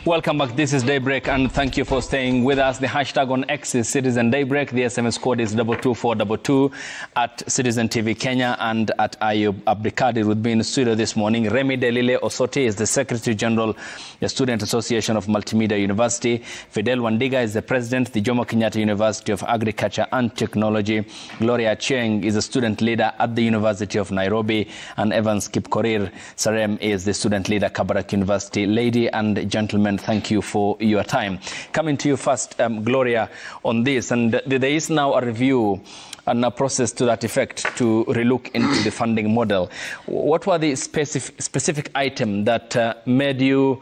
Welcome back. This is Daybreak, and thank you for staying with us. The hashtag on X is Citizen Daybreak. The SMS code is 22422 at Citizen TV Kenya and at Ayub Abdikadir. With me in the studio this morning, Remi Delile Osoti is the Secretary General, the Student Association of Multimedia University. Fidel Wandiga is the President, the Jomo Kenyatta University of Agriculture and Technology. Gloria Cheng is a student leader at the University of Nairobi. And Evans Kipkorir Sarem is the student leader, Kabarak University. Lady and gentlemen, thank you for your time. Coming to you first, Gloria, on this, and there is now a review and a process to that effect to relook into the funding model. What were the specific items that made you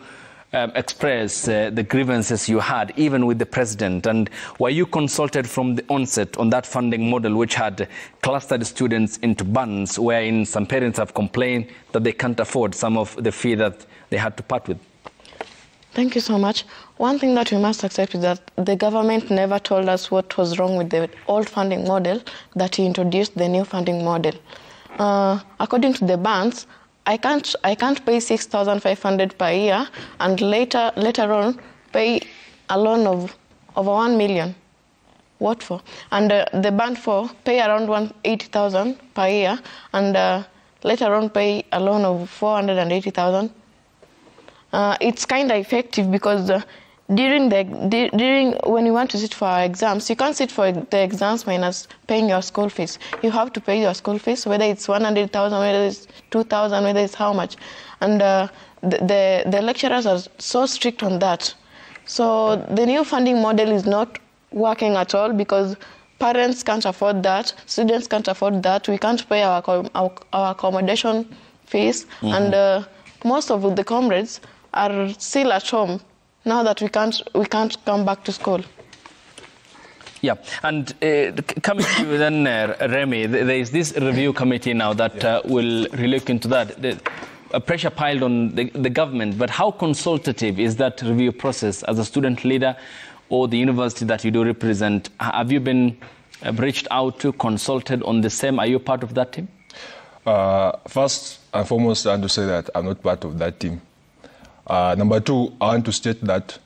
express the grievances you had, even with the president? And were you consulted from the onset on that funding model, which had clustered students into bands, wherein some parents have complained that they can't afford some of the fee that they had to part with? Thank you so much. One thing that we must accept is that the government never told us what was wrong with the old funding model, that he introduced the new funding model. According to the bands, I can't pay 6,500 per year and later on pay a loan of over 1 million. What for? And the band 4 pay around 180,000 per year and later on pay a loan of 480,000. It's kind of effective because during when you want to sit for our exams, you can't sit for the exams minus paying your school fees. You have to pay your school fees, whether it's 100,000, whether it's 2,000, whether it's how much. And the lecturers are so strict on that. So the new funding model is not working at all because parents can't afford that, students can't afford that, we can't pay our accommodation fees, and most of the comrades are still at home now that we can't come back to school. Yeah, and coming to you then, Remi, there is this review committee now that will relook into that. A pressure piled on the government, but how consultative is that review process as a student leader or the university that you do represent? Have you been reached out to, consulted on the same? Are you part of that team? First and foremost, I want to say that I'm not part of that team. Number two, I want to state that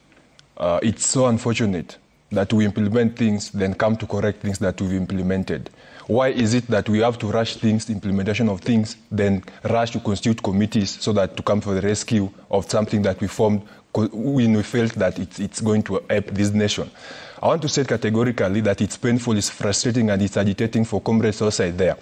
it's so unfortunate that we implement things, then come to correct things that we've implemented. Why is it that we have to rush things, implementation of things, then rush to constitute committees so that to come for the rescue of something that we formed when we felt that it's going to help this nation? I want to say categorically that it's painful, it's frustrating, and it's agitating for comrades outside there.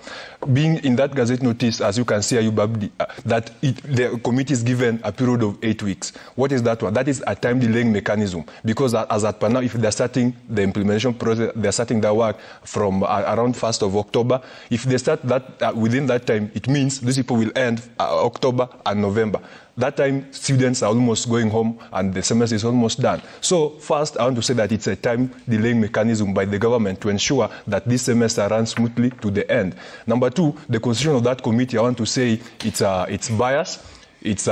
Being in that Gazette notice, as you can see, that the committee is given a period of 8 weeks. What is that one? That is a time delaying mechanism. Because as at now, if they're starting the implementation process, they're starting their work from around 1st of October. If they start that within that time, it means these people will end October and November. That time, students are almost going home and the semester is almost done. So first, I want to say that it's a time delaying mechanism by the government to ensure that this semester runs smoothly to the end. Number two, the constitution of that committee, I want to say it's biased. It's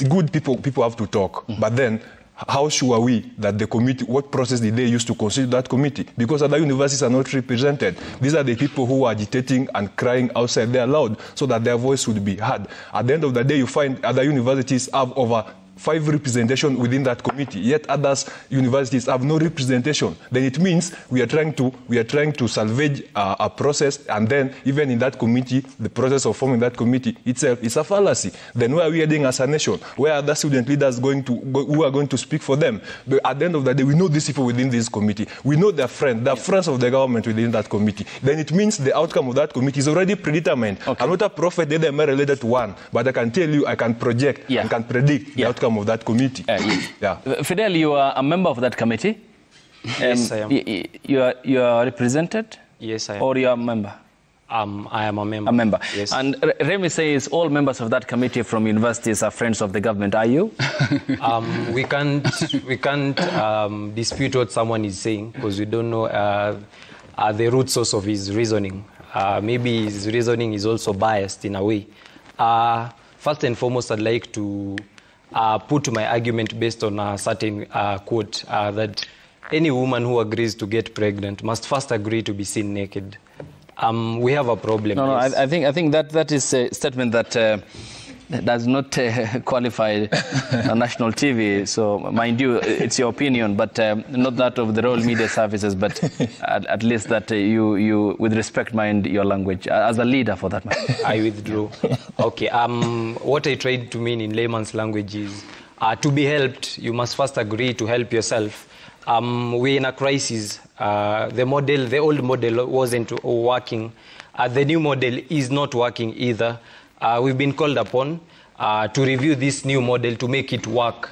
good people have to talk, but then how sure are we that the committee, what process did they use to constitute that committee? Because other universities are not represented. These are the people who are agitating and crying outside there loud so that their voice would be heard. At the end of the day, you find other universities have over 5 representation within that committee, yet others universities have no representation. Then it means we are trying to salvage a process, and then even in that committee, the process of forming that committee itself is a fallacy. Then where are we heading as a nation? Where are the student leaders who are going to speak for them? But at the end of the day, we know these people within this committee. We know their friends, they're friends of the government within that committee. Then it means the outcome of that committee is already predetermined. Okay. I'm not a prophet, they are related to one, but I can tell you, I can project, and can predict the outcome of that committee. Fidel, you are a member of that committee? Yes, I am. You are represented? Yes, I am. Or you are a member? I am a member. A member. Yes. And Remi says all members of that committee from universities are friends of the government. Are you? We can't dispute what someone is saying because we don't know the root source of his reasoning. Maybe his reasoning is also biased in a way. First and foremost, I'd like to put my argument based on a certain quote that any woman who agrees to get pregnant must first agree to be seen naked. We have a problem. No, I think that is a statement that does not qualify on national TV. So, mind you, it's your opinion, but not that of the Royal Media Services, but at least that you, with respect, mind your language as a leader for that matter. I withdrew. Okay. What I tried to mean in layman's language is to be helped, you must first agree to help yourself. We're in a crisis. The old model wasn't working. The new model is not working either. We've been called upon to review this new model to make it work.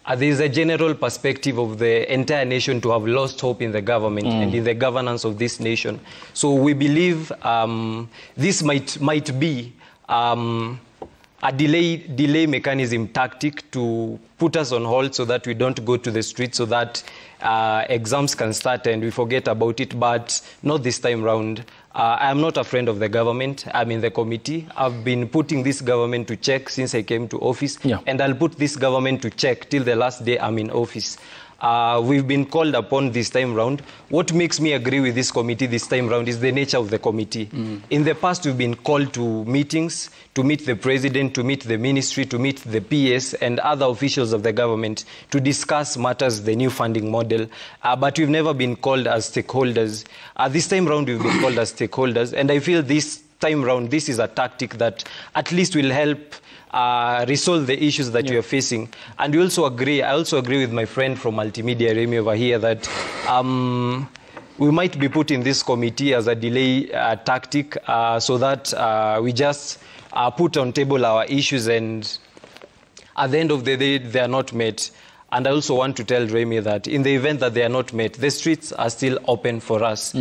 There is a general perspective of the entire nation to have lost hope in the government and in the governance of this nation. So we believe this might be a delay mechanism tactic to put us on hold so that we don't go to the street, so that exams can start and we forget about it, but not this time round. I am not a friend of the government. I'm in the committee. I've been putting this government to check since I came to office, and I'll put this government to check till the last day I'm in office. We've been called upon this time round. What makes me agree with this committee this time round is the nature of the committee. In the past, we've been called to meetings, to meet the president, to meet the ministry, to meet the PS and other officials of the government to discuss matters, the new funding model. But we've never been called as stakeholders. This time round, we've been called as stakeholders. And I feel this time round, this is a tactic that at least will help resolve the issues that you're facing. And I also agree with my friend from Multimedia, Remy, over here, that we might be put in this committee as a delay tactic so that we just put on table our issues, and at the end of the day, they are not met. And I also want to tell Remy that in the event that they are not met, the streets are still open for us.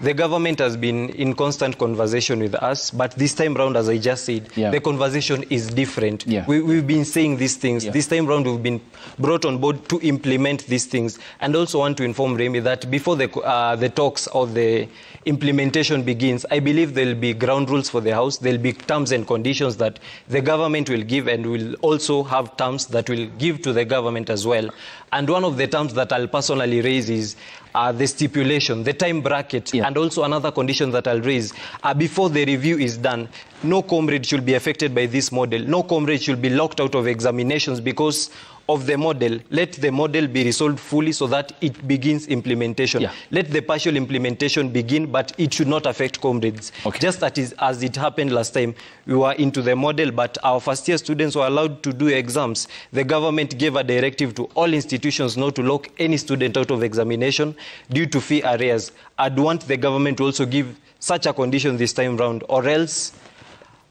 The government has been in constant conversation with us, but this time round, as I just said, the conversation is different. We've been saying these things. This time round, we've been brought on board to implement these things. And also want to inform Remy that before the talks or the implementation begins, I believe there will be ground rules for the House. There will be terms and conditions that the government will give, and will also have terms that will give to the government as well. And one of the terms that I'll personally raise is the stipulation, the time bracket, and also another condition that I'll raise. Before the review is done, no comrade should be affected by this model. No comrade should be locked out of examinations because of the model. Let the model be resolved fully so that it begins implementation. Let the partial implementation begin, but it should not affect comrades. Just as it happened last time, we were into the model, but our first-year students were allowed to do exams. The government gave a directive to all institutions not to lock any student out of examination due to fee arrears. I'd want the government to also give such a condition this time round, or else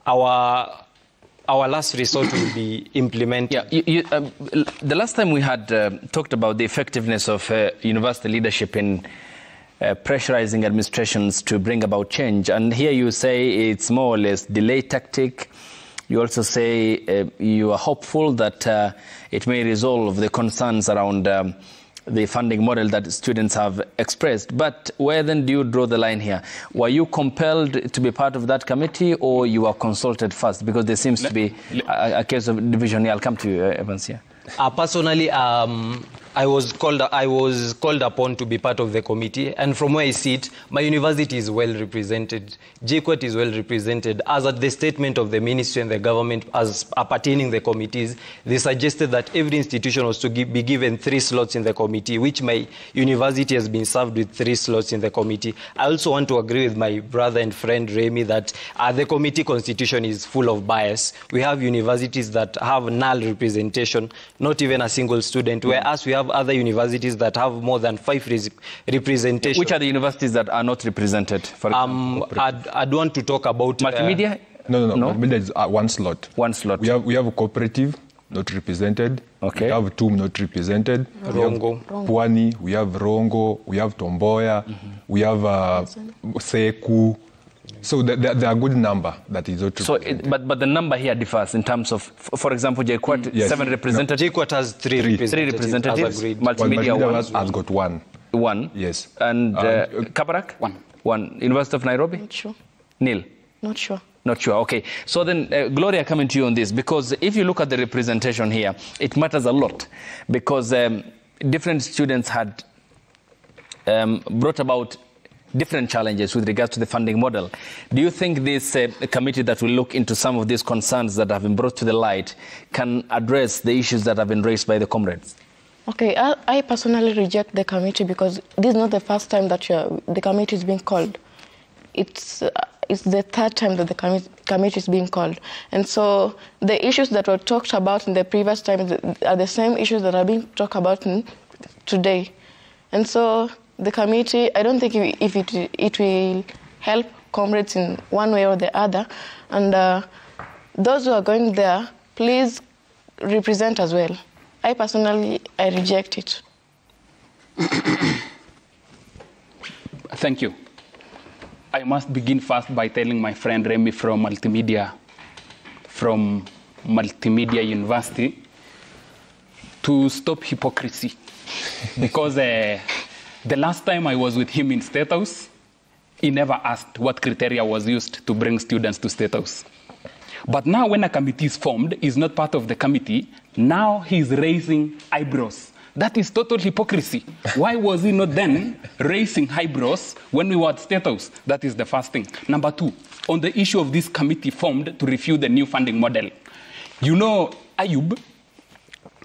our last resort will be implemented. The last time we had talked about the effectiveness of university leadership in pressurizing administrations to bring about change, and here you say it's more or less delay tactic. You also say you are hopeful that it may resolve the concerns around the funding model that students have expressed. But where then do you draw the line here? Were you compelled to be part of that committee, or you were consulted first? Because there seems to be a case of division here. I'll come to you, Evans, here. Personally, I was called upon to be part of the committee, and from where I sit, my university is well represented. JKUAT is well represented. As at the statement of the ministry and the government as appertaining the committees, they suggested that every institution was to be given 3 slots in the committee, which my university has been served with 3 slots in the committee. I also want to agree with my brother and friend Remy that the committee constitution is full of bias. We have universities that have null representation, not even a single student, whereas we have other universities that have more than 5 representation. Which are the universities that are not represented? For example, I'd want to talk about Multimedia. No. Multimedia is 1 slot. 1 slot. We have a cooperative not represented. We have TUM not represented. Rongo. Pwani. We have Rongo. We have Tomboya. We have Seku. So there are a good number that is not represented. But the number here differs in terms of, for example, JKUAT, 7 representatives. JKUAT has 3 representatives. Multimedia has got 1. 1? Yes. And Kabarak? 1. University of Nairobi? Not sure. Neil? Not sure. Not sure. Okay. So then, Gloria, coming to you on this, because if you look at the representation here, it matters a lot, because different students had brought about different challenges with regards to the funding model. Do you think this committee that will look into some of these concerns that have been brought to the light can address the issues that have been raised by the comrades? Okay, I personally reject the committee because this is not the first time that the committee is being called. It's the third time that the committee is being called. And so the issues that were talked about in the previous times are the same issues that are being talked about today. And so the committee, I don't think if it will help comrades in one way or the other. And those who are going there, please represent as well. I personally, I reject it. Thank you. I must begin first by telling my friend Remy from Multimedia University to stop hypocrisy. Because the last time I was with him in State House, he never asked what criteria was used to bring students to State House. But now when a committee is formed, he's not part of the committee, now he's raising eyebrows. That is total hypocrisy. Why was he not then raising eyebrows when we were at State House? That is the first thing. Number two, on the issue of this committee formed to review the new funding model. You know, Ayub,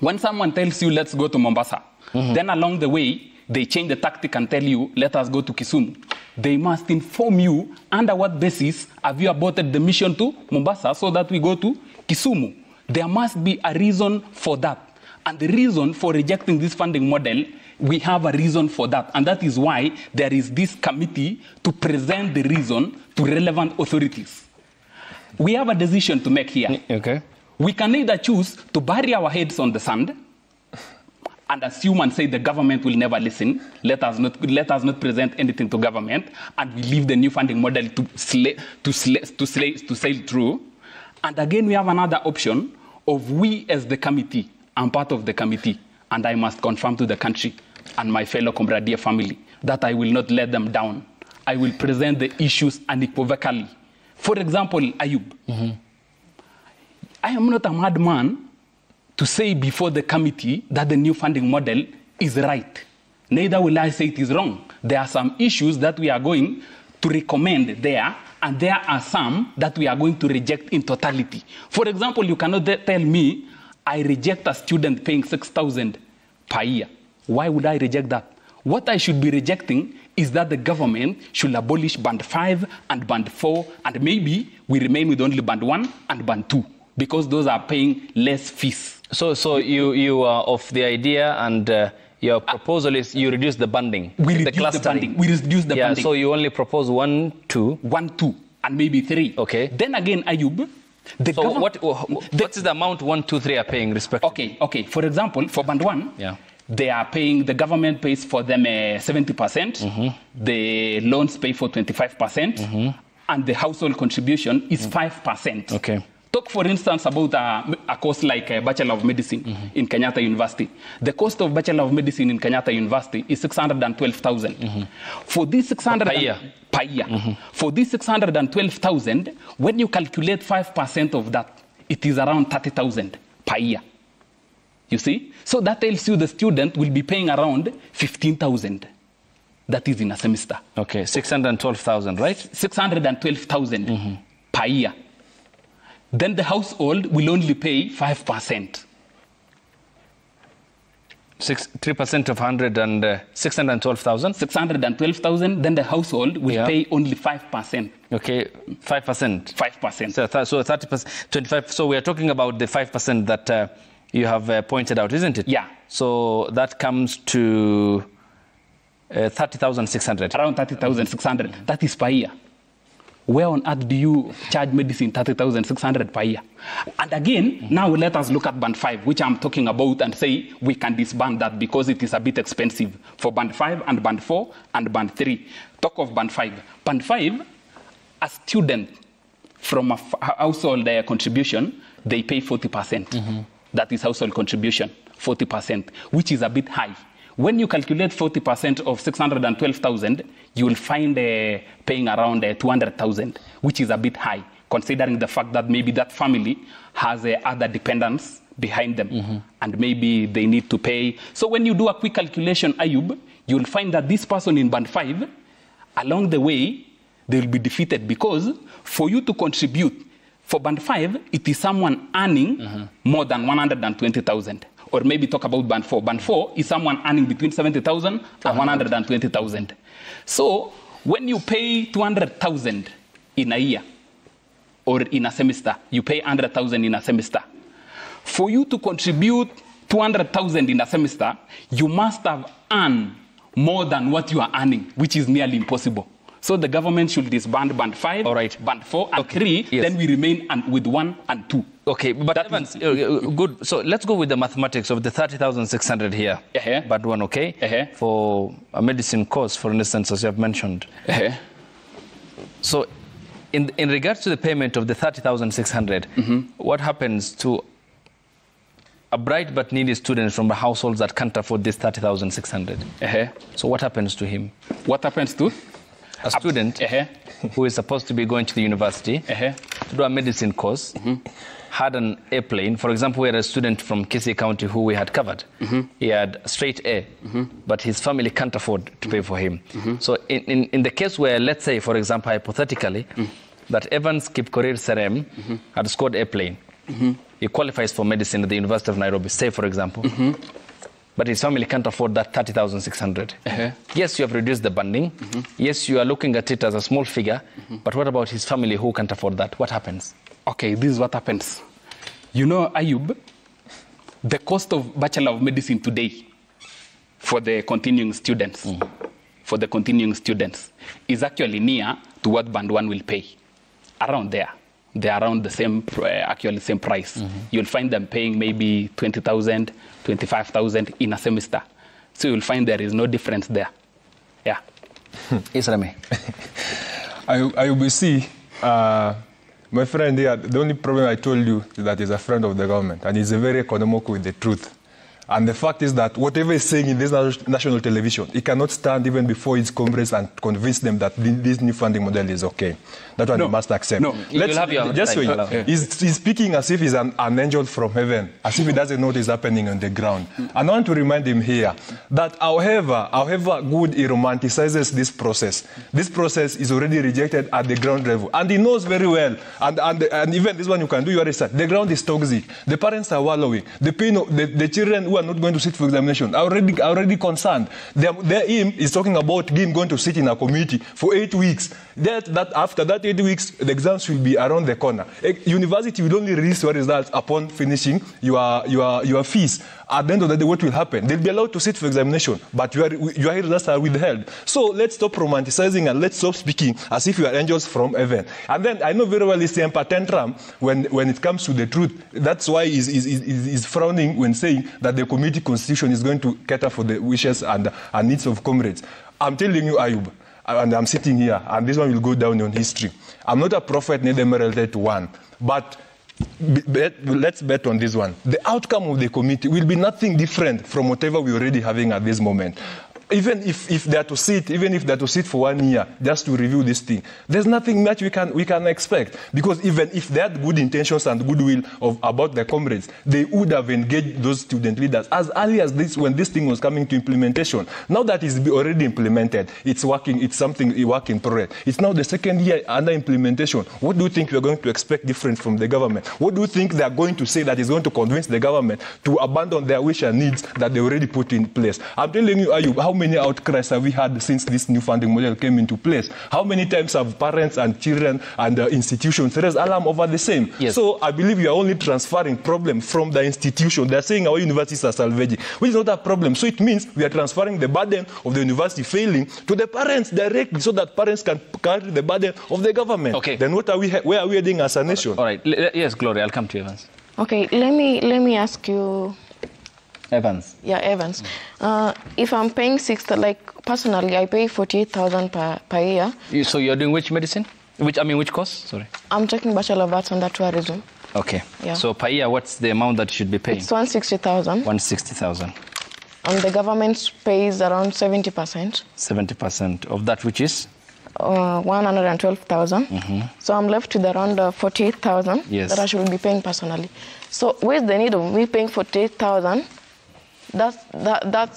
when someone tells you, let's go to Mombasa, then along the way, they change the tactic and tell you, let us go to Kisumu. They must inform you under what basis have you aborted the mission to Mombasa so that we go to Kisumu. There must be a reason for that. And the reason for rejecting this funding model, we have a reason for that. And that is why there is this committee to present the reason to relevant authorities. We have a decision to make here. Okay. We can either choose to bury our heads on the sand and assume and say the government will never listen. Let us not present anything to government, and we leave the new funding model to sail through. And again, we have another option of we as the committee. I'm part of the committee, and I must confirm to the country and my fellow Comradier family that I will not let them down. I will present the issues unequivocally. For example, Ayub, I am not a madman to say before the committee that the new funding model is right. Neither will I say it is wrong. There are some issues that we are going to recommend there, and there are some that we are going to reject in totality. For example, you cannot tell me I reject a student paying 6,000 per year. Why would I reject that? What I should be rejecting is that the government should abolish Band 5 and Band 4, and maybe we remain with only Band 1 and Band 2, because those are paying less fees. So you are of the idea, and your proposal is you reduce the banding. We reduce the banding. We reduce the banding. So you only propose 1, 2. 1, 2, and maybe 3. Okay. Then again, Ayub, what is the amount 1, 2, 3 are paying respectively? Okay. For example, for Band 1, they are paying, the government pays for them 70%, the loans pay for 25%, and the household contribution is 5%. Okay. Talk, for instance, about a course like Bachelor of Medicine in Kenyatta University. The cost of Bachelor of Medicine in Kenyatta University is 612,000. For this 600 per year. For this 612,000, when you calculate 5% of that, it is around 30,000 per year. You see? So that tells you the student will be paying around 15,000. That is in a semester. Okay, 612,000, right? 612,000 per year. Then the household will only pay 5%. 3% of 100 and 612,000? 612,000, then the household will pay only 5%. Okay, 5%. 5%. So 30%, 25. So we are talking about the 5% that you have pointed out, isn't it? Yeah. So that comes to 30,600. Around 30,600. That is per year. Where on earth do you charge medicine 30,600 per year? And again, now let us look at Band 5, which I'm talking about, and say we can disband that because it is a bit expensive for Band 5 and Band 4 and Band 3. Talk of Band 5. Band 5, a student from a household contribution, they pay 40%. That is household contribution, 40%, which is a bit high. When you calculate 40% of 612,000, you will find paying around 200,000, which is a bit high, considering the fact that maybe that family has other dependents behind them, and maybe they need to pay. So when you do a quick calculation, Ayub, you will find that this person in Band 5 along the way, they will be defeated because for you to contribute, for band 5, it is someone earning more than 120,000. Or maybe talk about band 4. Band 4 is someone earning between 70,000 and 120,000. So when you pay 200,000 in a year or in a semester, you pay 100,000 in a semester. For you to contribute 200,000 in a semester, you must have earned more than what you are earning, which is nearly impossible. So the government should disband band 5, all right, band 4 and 3, yes. Then we remain with 1 and 2. Okay, but Evans, good. So let's go with the mathematics of the 30,600 here. Band 1, okay? For a medicine course, for instance, as you have mentioned. So in regards to the payment of the 30,600, what happens to a bright but needy student from the households that can't afford this 30,600? So what happens to him? What happens to? A student who is supposed to be going to the university to do a medicine course, had an airplane. For example, we had a student from Kisii County who we had covered. He had straight A, but his family can't afford to pay for him. So in the case where, let's say, for example, hypothetically, that Evans Kipkorir Serem had scored airplane, he qualifies for medicine at the University of Nairobi, say, for example, but his family can't afford that 30,600. Yes, you have reduced the banding. Yes, you are looking at it as a small figure. But what about his family who can't afford that? What happens? Okay, this is what happens. You know, Ayub, the cost of Bachelor of Medicine today for the continuing students, is actually near to what band 1 will pay. Around there. They're around the same, actually same price. You'll find them paying maybe 20,000, 25,000 in a semester. So you'll find there is no difference there. Yeah. Isrami. I will see, my friend here, the only problem I told you is that he's a friend of the government and he's very economical with the truth. And the fact is that whatever he's saying in this national television, he cannot stand even before his comrades and convince them that this new funding model is okay. That one he must accept. No, just wait. He's speaking as if he's an angel from heaven, as if he doesn't know what is happening on the ground. And I want to remind him here that however good he romanticizes this process is already rejected at the ground level. And he knows very well, and even this one you can do your research, the ground is toxic. The parents are wallowing. The children who are not going to sit for examination are already concerned. Their aim is talking about him going to sit in a committee for 8 weeks. After that 8 weeks, the exams will be around the corner. University will only release your results upon finishing your fees. At the end of the day, what will happen? They'll be allowed to sit for examination, but your results are withheld. So let's stop romanticizing and let's stop speaking as if you are angels from heaven. And then I know very well it's the temper tantrum when it comes to the truth. That's why he's frowning when saying that the committee constitution is going to cater for the wishes and needs of comrades. I'm telling you, Ayub, and I'm sitting here, and this one will go down in history. I'm not a prophet, neither heralded to one, but let's bet on this one. The outcome of the committee will be nothing different from whatever we're already having at this moment. Even if they're to sit for 1 year just to review this thing, there's nothing much we can expect. Because even if they had good intentions and goodwill about their comrades, they would have engaged those student leaders as early as this, when this thing was coming to implementation. Now that it's already implemented, it's working, it's something a work in progress. It's now the second year under implementation. What do you think we're going to expect different from the government? What do you think they're going to say that is going to convince the government to abandon their wish and needs that they already put in place? I'm telling you, Ayub, how many outcries have we had since this new funding model came into place? How many times have parents and children and institutions raised alarm over the same? Yes. So I believe you are only transferring problem from the institution. They're saying our universities are salvaging, which is not a problem. So it means we are transferring the burden of the university failing to the parents directly, so that parents can carry the burden of the government. Okay. Then where are we heading as a nation? All right. Yes, Gloria, I'll come to you, Evans. Okay, let me ask you. Evans. Yeah, Evans. If I'm paying personally, I pay 48,000 per year. So you're doing which medicine? Which course? Sorry. I'm taking Bachelor of Arts under tourism. Okay. Yeah. So per year, what's the amount that you should be paying? It's 160,000. 160,000. And the government pays around 70%. 70% of that, which is? 112,000. So I'm left with around 48,000 that I should be paying personally. So where's the need of me paying 48,000? That's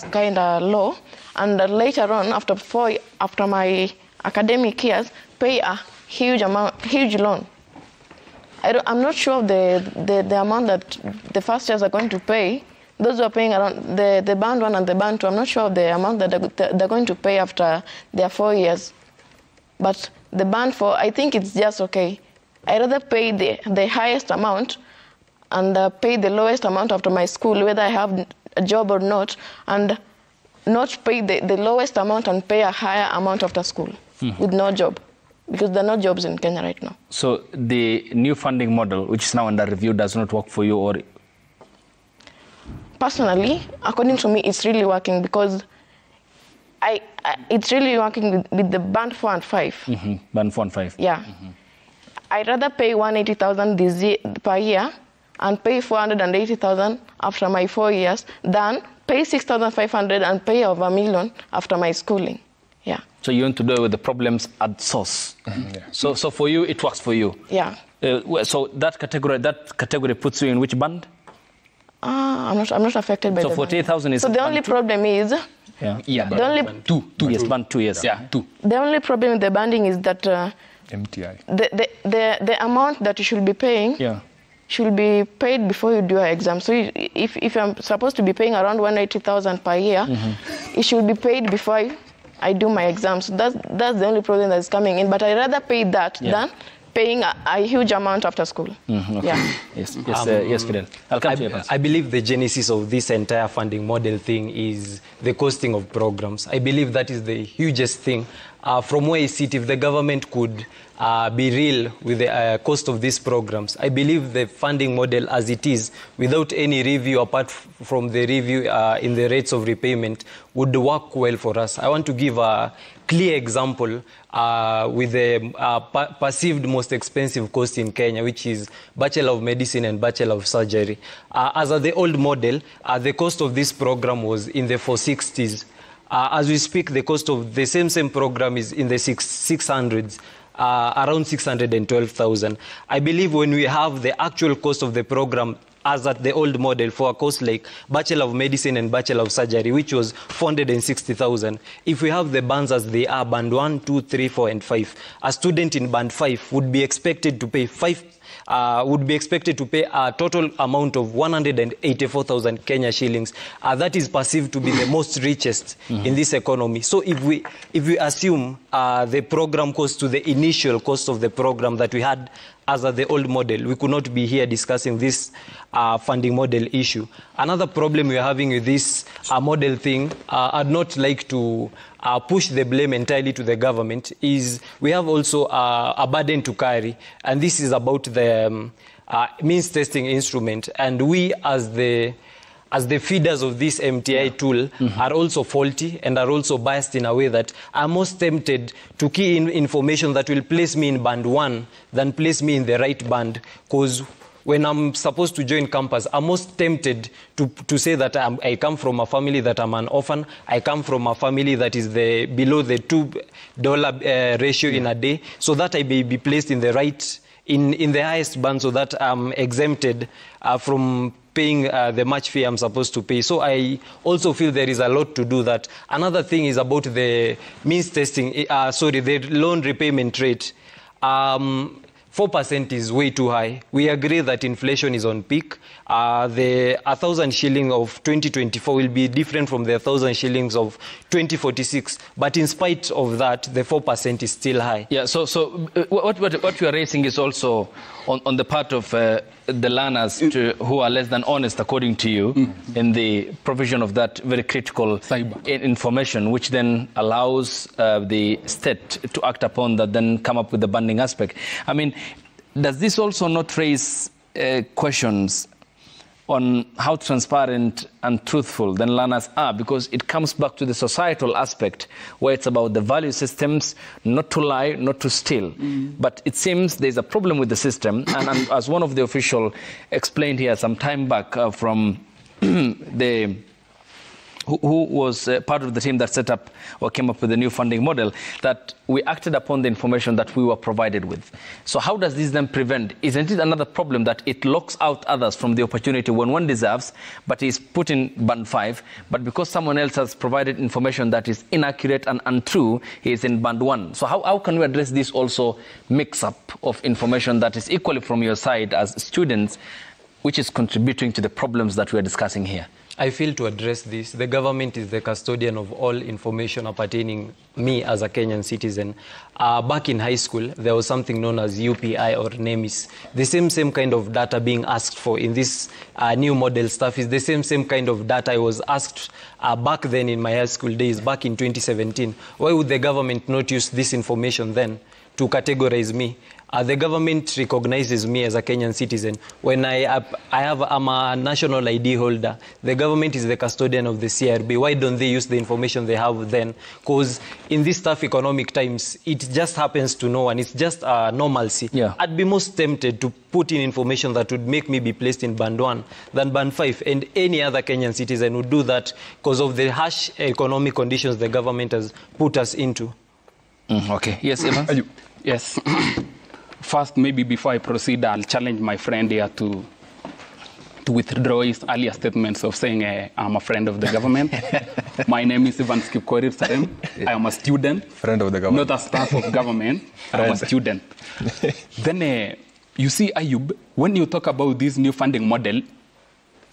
kind of low. And later on, after my academic years pay a huge loan. I'm not sure of the amount that the first years are going to pay. Those who are paying around the band 1 and the band 2, I'm not sure of the amount that they're going to pay after their 4 years. But the band 4, I think it's just okay. I'd rather pay the highest amount and pay the lowest amount after my school, whether I have a job or not, and not pay the lowest amount and pay a higher amount after school with no job. Because there are no jobs in Kenya right now. So the new funding model, which is now under review, does not work for you? Or personally, according to me, it's really working because it's really working with the band 4 and 5. Band 4 and 5. Yeah. I'd rather pay 180,000 per year and pay 480,000 after my 4 years than pay 6,500 and pay over $1 million after my schooling. Yeah. So you want to deal with the problems at source. So for you, it works for you. Yeah. So that category puts you in which band? I'm not affected by. So 48,000 is. So the only problem is. The only band 2. Yes, band 2. Yes. Yeah, 2. The only problem with the banding is that MTI. The amount that you should be paying. Yeah. Should be paid before you do your exam. So if I'm supposed to be paying around 180,000 per year, it should be paid before I do my exam. So that's the only problem that's coming in. But I'd rather pay that than paying a huge amount after school. Okay. Yeah. Yes, Fidel. I'll come to you. I believe the genesis of this entire funding model thing is the costing of programs. I believe that is the hugest thing. From where I sit, if the government could be real with the cost of these programs, I believe the funding model as it is, without any review apart from the review in the rates of repayment, would work well for us. I want to give a clear example with the perceived most expensive cost in Kenya, which is Bachelor of Medicine and Bachelor of Surgery. As of the old model, the cost of this program was in the 460s. As we speak, the cost of the same program is in the 600s. Around 612,000. I believe when we have the actual cost of the program as at the old model for a course like Bachelor of Medicine and Bachelor of Surgery, which was 460,000, if we have the bands as they are, band 1, 2, 3, 4, and 5, a student in band 5 would be expected to pay a total amount of 184,000 Kenya shillings. That is perceived to be the most richest in this economy. So if we assume the program cost to the initial cost of the program that we had as the old model, we could not be here discussing this funding model issue. Another problem we are having with this model thing, I'd not like to push the blame entirely to the government, is we have also a burden to carry, and this is about the means testing instrument. And we as the feeders of this MTI tool are also faulty and are also biased in a way that I'm most tempted to key in information that will place me in band 1 than place me in the right band, because when I'm supposed to join campus, I'm most tempted to say that I come from a family that I'm an orphan. I come from a family that is below the $2 ratio in a day, so that I may be placed in the right, in the highest band, so that I'm exempted from paying the much fee I'm supposed to pay. So I also feel there is a lot to do that. Another thing is about the means testing, the loan repayment rate. 4% is way too high. We agree that inflation is on peak. The 1,000 shilling of 2024 will be different from the 1,000 shillings of 2046. But in spite of that, the 4% is still high. Yeah, so what you are raising is also on the part of the learners who are less than honest, according to you, in the provision of that very critical information, which then allows the state to act upon that, then come up with the banding aspect. I mean, does this also not raise questions on how transparent and truthful then learners are? Because it comes back to the societal aspect, where it's about the value systems, not to lie, not to steal. But it seems there's a problem with the system, and as one of the officials explained here some time back from the who was part of the team that set up or came up with the new funding model, that we acted upon the information that we were provided with. So how does this then prevent? Isn't it another problem that it locks out others from the opportunity when one deserves, but is put in band 5, but because someone else has provided information that is inaccurate and untrue, he is in band 1. So how can we address this also mix-up of information that is equally from your side as students, which is contributing to the problems that we are discussing here? I feel to address this, the government is the custodian of all information appertaining me as a Kenyan citizen. Back in high school, there was something known as UPI or NEMIS. The same kind of data being asked for in this new model stuff is the same kind of data I was asked back then in my high school days, back in 2017. Why would the government not use this information then to categorize me? The government recognizes me as a Kenyan citizen. When I'm a national ID holder, the government is the custodian of the CRB. Why don't they use the information they have then? Because in these tough economic times, it just happens to no one. It's just a normalcy. Yeah. I'd be most tempted to put in information that would make me be placed in band 1 than band 5. And any other Kenyan citizen would do that because of the harsh economic conditions the government has put us into. Okay. Yes, Evans? Yes. First, maybe before I proceed, I'll challenge my friend here to withdraw his earlier statements of saying I'm a friend of the government. My name is Ivan Skipkorir Sarem. I am a student. Friend of the government. Not a staff of government. I'm a student. Then, you see, Ayub, when you talk about this new funding model,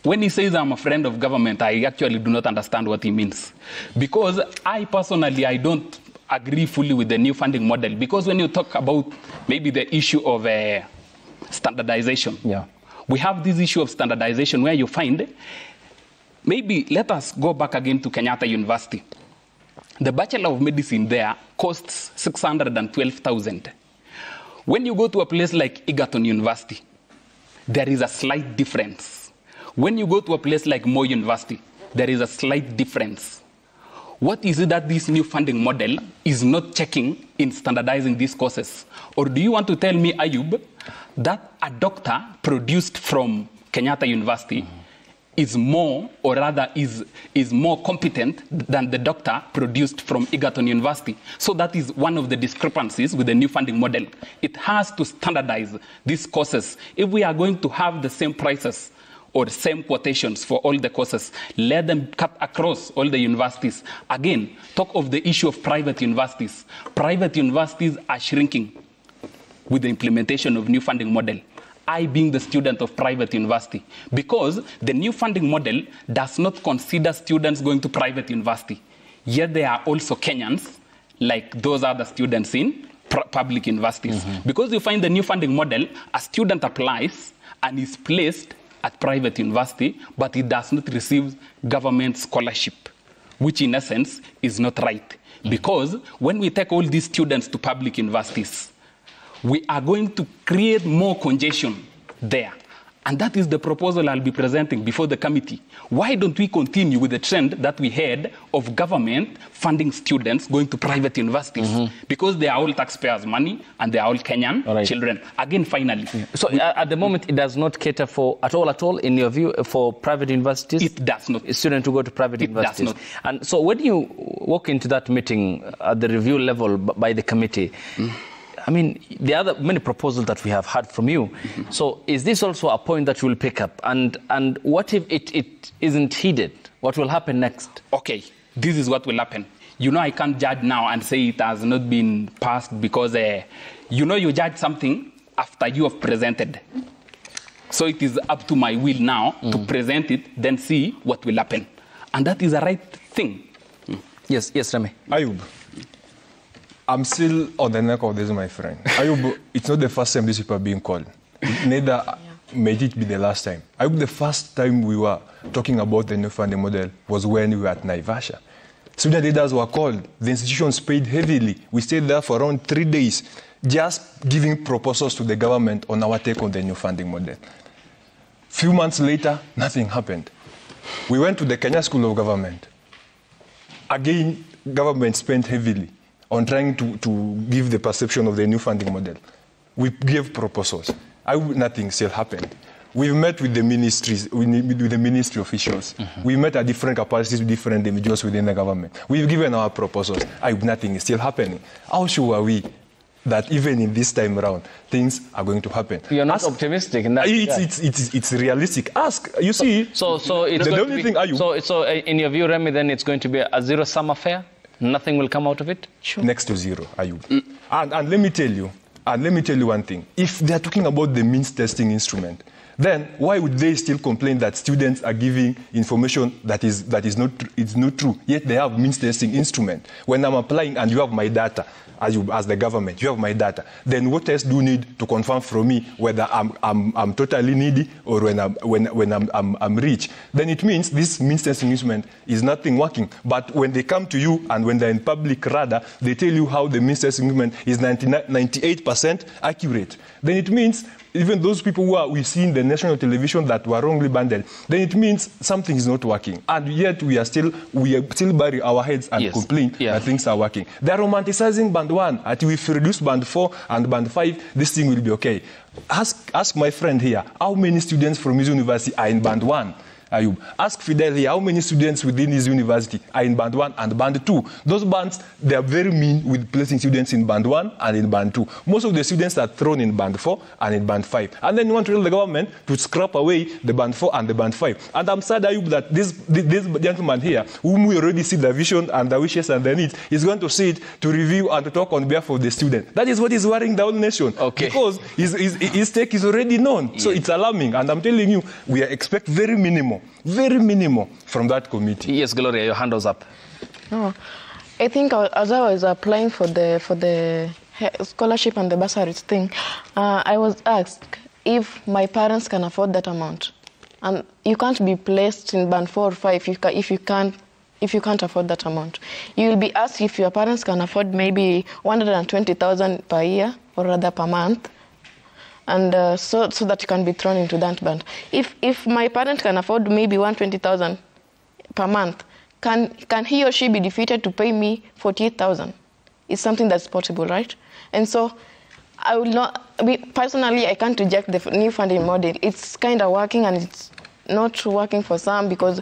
when he says I'm a friend of government, I actually do not understand what he means. Because I personally, I don't agree fully with the new funding model, because when you talk about maybe the issue of standardization, we have this issue of standardization where you find, maybe let us go back again to Kenyatta University. The Bachelor of Medicine there costs 612,000. When you go to a place like Egerton University, there is a slight difference. When you go to a place like Moi University, there is a slight difference. What is it that this new funding model is not checking in standardizing these courses? Or do you want to tell me, Ayub, that a doctor produced from Kenyatta University is more, or rather is more competent than the doctor produced from Egerton University? So that is one of the discrepancies with the new funding model. It has to standardize these courses. If we are going to have the same prices or same quotations for all the courses, let them cut across all the universities. Again, talk of the issue of private universities. Private universities are shrinking with the implementation of new funding model. I being the student of private university, because the new funding model does not consider students going to private university. Yet they are also Kenyans, like those other students in public universities. Because you find the new funding model, a student applies and is placed at private university, but it does not receive government scholarship, which in essence is not right. Because when we take all these students to public universities, we are going to create more congestion there. And that is the proposal I'll be presenting before the committee. Why don't we continue with the trend that we had of government funding students going to private universities? Because they are all taxpayers' money and they are all Kenyan children. Again, finally. So at the moment, it does not cater for, at all, in your view, for private universities? It does not. A student to go to private universities? It does not. And so when you walk into that meeting at the review level by the committee, I mean, there are many proposals that we have heard from you. So is this also a point that you will pick up? And what if it isn't heeded? What will happen next? Okay, this is what will happen. You know, I can't judge now and say it has not been passed because, you know, you judge something after you have presented. So it is up to my will now to present it, then see what will happen. And that is the right thing. Yes, Remy. Ayub, I'm still on the neck of this, my friend. Ayub, it's not the first time these people are being called. Neither may it be the last time. Ayub, the first time we were talking about the new funding model was when we were at Naivasha. Student leaders were called. The institutions paid heavily. We stayed there for around 3 days, just giving proposals to the government on our take on the new funding model. Few months later, nothing happened. We went to the Kenya School of Government. Again, government spent heavily on trying to give the perception of the new funding model. We gave proposals. Nothing still happened. we've met with the ministries, with the ministry officials. We met at different capacities with different individuals within the government. We've given our proposals. Nothing is still happening. How sure are we that even in this time around, things are going to happen? You're not optimistic in that. It's realistic. Ask. You see. So it's the going only to be, thing. So in your view, Remy, then it's going to be a zero-sum affair. Nothing will come out of it. Sure. Next to zero, Ayub. And let me tell you. And let me tell you one thing. If they are talking about the means testing instrument, then why would they still complain that students are giving information that is not true? Yet they have means testing instrument. When I'm applying and you have my data, as the government, you have my data, then what else do you need to confirm from me whether I'm totally needy or when I'm rich? Then it means this means testing instrument is nothing working. But when they come to you and when they're in public radar, they tell you how the means testing instrument is 98% accurate. Then it means even those people we see in the national television that were wrongly bundled, then it means something is not working. And yet we are still bury our heads and complain that things are working. They're romanticizing band 1. If we reduce band 4 and band 5, this thing will be okay. Ask my friend here, how many students from his university are in band 1? Ayub. Ask Fidel here, how many students within his university are in band 1 and band 2? Those bands, they are very mean with placing students in band 1 and in band 2. Most of the students are thrown in band 4 and in band 5. And then you want to tell the government to scrap away the band 4 and the band 5. And I'm sad, Ayub, that this gentleman here, whom we already see the vision and the wishes and the needs, is going to sit to review and to talk on behalf of the student. That is what is worrying the whole nation. Okay. Because his stake is already known. So it's alarming. And I'm telling you, we expect very minimal from that committee. Yes, Gloria, your hand was up. No, I think as I was applying for the scholarship and the bursaries thing, I was asked if my parents can afford that amount. And you can't be placed in band 4 or 5 if you can't afford that amount. You will be asked if your parents can afford maybe 120,000 per year or rather per month. And so that you can be thrown into that band. If my parent can afford maybe 120,000 per month, can he or she be defeated to pay me 48,000? It's something that's possible, right? And so I will not. Personally, I can't reject the new funding model. It's kind of working, and it's not working for some because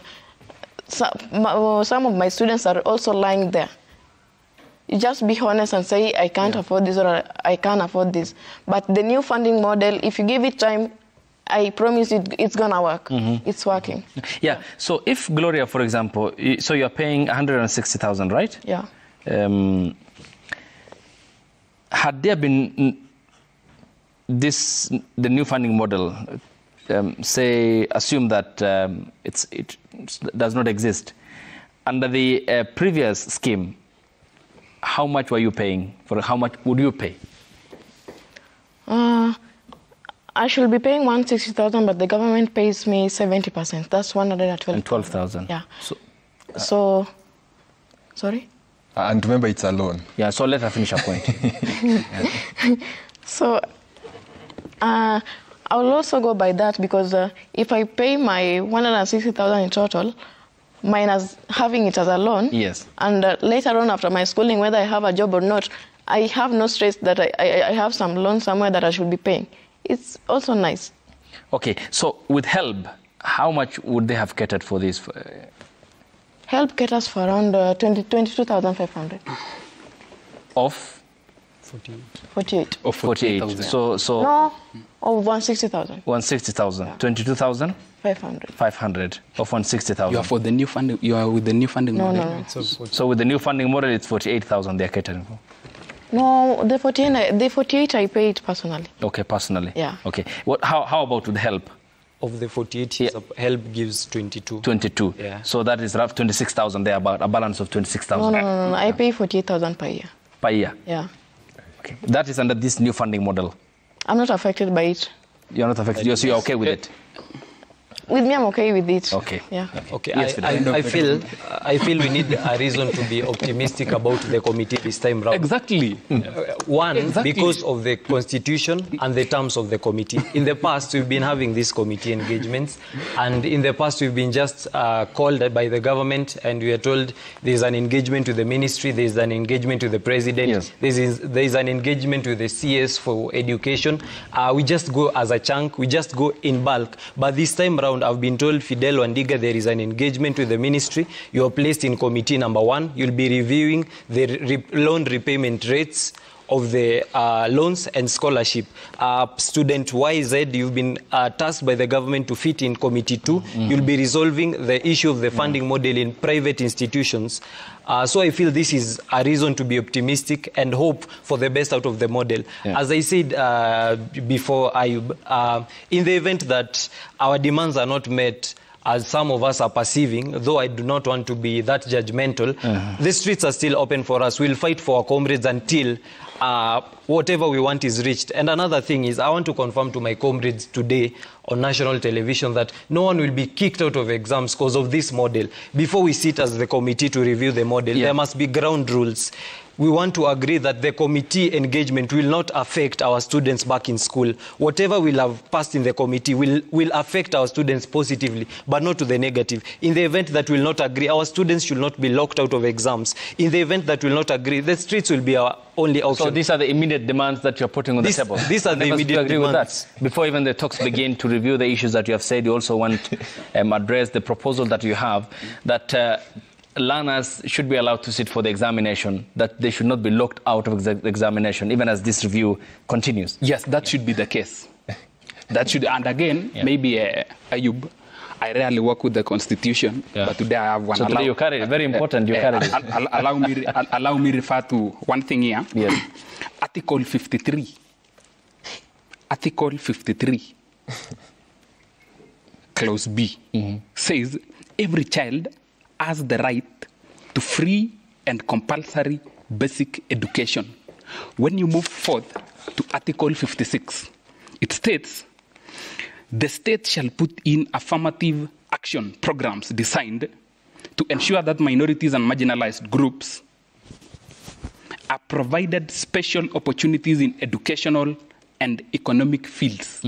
some of my students are also lying there. You just be honest and say, I can't afford this or I can't afford this. But the new funding model, if you give it time, I promise it's going to work. It's working. Yeah. So if, Gloria, for example, so you're paying 160,000, right? Yeah. Had there been the new funding model, assume that it does not exist, under the previous scheme, how much were you paying? For how much would you pay? I should be paying 160,000, but the government pays me 70%. That's 112,000. Yeah. So, sorry? And remember, it's a loan. Yeah, so let her finish her point. So, I will also go by that because if I pay my 160,000 in total, minus having it as a loan, yes, and later on after my schooling, whether I have a job or not, I have no stress that I have some loan somewhere that I should be paying. It's also nice. Okay, so with HELB, how much would they have catered for this? HELB caters for around 22,500. Of? 48. Of 48. So no, of 160,000. 160,000. Yeah. 22,000? 500 of 160,000. You are for the new funding. You are with the new funding model. No. So with the new funding model, it's 48,000 they are catering for. No, the 48 I pay it personally. Okay, personally. Yeah. Okay. How about with HELB? Of the 48, HELB gives 22. 22. Yeah. So that is rough 26,000 there, about a balance of 26,000. No. I pay 48,000 per year. Per year? Yeah. Okay. That is under this new funding model. I'm not affected by it. You're not affected. So you're okay with it? With me, I'm okay with it. Okay. Yeah. Okay, Yes, I feel we need a reason to be optimistic about the committee this time round. Exactly. One, Exactly. because of the constitution and the terms of the committee. In the past, we've been having these committee engagements, and in the past, we've been just called by the government, and we are told there's an engagement with the ministry, there's an engagement with the president, Yes. there's an engagement with the CS for education. We just go as a chunk, we just go in bulk. But this time round, I've been told, Fidel Wandiga, there is an engagement with the ministry. You are placed in committee number 1. You'll be reviewing the loan repayment rates of the loans and scholarship. Student YZ, you've been tasked by the government to fit in committee 2. You'll be resolving the issue of the funding model in private institutions. So I feel this is a reason to be optimistic and hope for the best out of the model. Yeah. As I said before, Ayub, in the event that our demands are not met, as some of us are perceiving, though I do not want to be that judgmental, the streets are still open for us. We'll fight for our comrades until whatever we want is reached. And another thing is, I want to confirm to my comrades today on national television that no one will be kicked out of exams because of this model. Before we sit as the committee to review the model, there must be ground rules. We want to agree that the committee engagement will not affect our students back in school. Whatever we'll have passed in the committee will affect our students positively, but not to the negative. In the event that we'll not agree, our students should not be locked out of exams. In the event that we'll not agree, the streets will be our only option. So these are the immediate demands that you're putting on the table. These are the immediate demands. Before even the talks begin to review the issues that you have said, you also want to address the proposal that you have that learners should be allowed to sit for the examination, that they should not be locked out of the examination, even as this review continues. Yes, that should be the case. That should, and again, maybe Ayub, I rarely work with the Constitution, but today I have one. So today you carry it. Very important, you carry it. Allow me refer to one thing here. Yes. Article 53. Article 53, Clause B, says every child has the right to free and compulsory basic education. When you move forth to Article 56, it states, the state shall put in affirmative action programs designed to ensure that minorities and marginalized groups are provided special opportunities in educational and economic fields.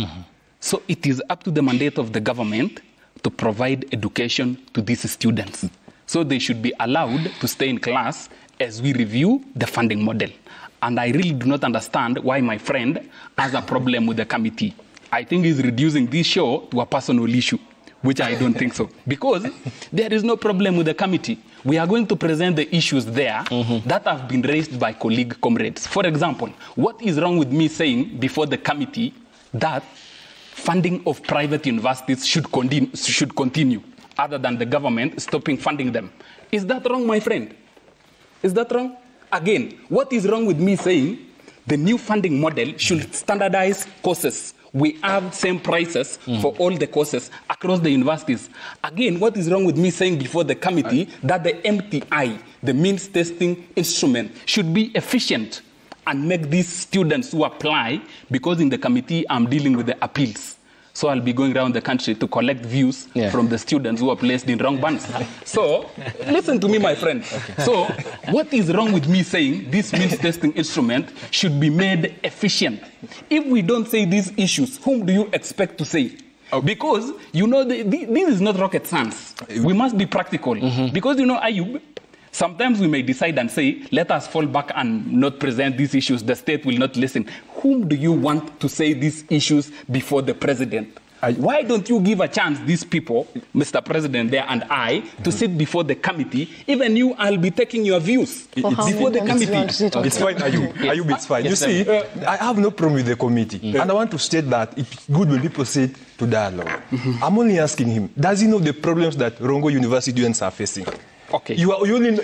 So it is up to the mandate of the government to provide education to these students. So they should be allowed to stay in class as we review the funding model. And I really do not understand why my friend has a problem with the committee. I think he's reducing this show to a personal issue, which I don't think so. Because there is no problem with the committee. We are going to present the issues there that have been raised by colleague comrades. For example, what is wrong with me saying before the committee that funding of private universities should continue, other than the government stopping funding them? Is that wrong, my friend? Is that wrong? Again, what is wrong with me saying the new funding model should standardize courses? We have same prices for all the courses across the universities. Again, what is wrong with me saying before the committee that the MTI, the means testing instrument, should be efficient and make these students who apply, because in the committee I'm dealing with the appeals. So I'll be going around the country to collect views from the students who are placed in wrong bands. So listen to me, my friend. So what is wrong with me saying this means testing instrument should be made efficient? If we don't say these issues, whom do you expect to say? Because, you know, this is not rocket science. We must be practical. Because, you know, Ayub, sometimes we may decide and say, let us fall back and not present these issues. The state will not listen. Whom do you want to say these issues before the president? Why don't you give a chance, these people, Mr. President there and I, to sit before the committee? Even you, I'll be taking your views before the committee. It's fine, Ayub. Ayub, it's fine. You see, I have no problem with the committee. And I want to state that it's good when people sit to dialogue. I'm only asking him, does he know the problems that Rongo University students are facing? Okay. You only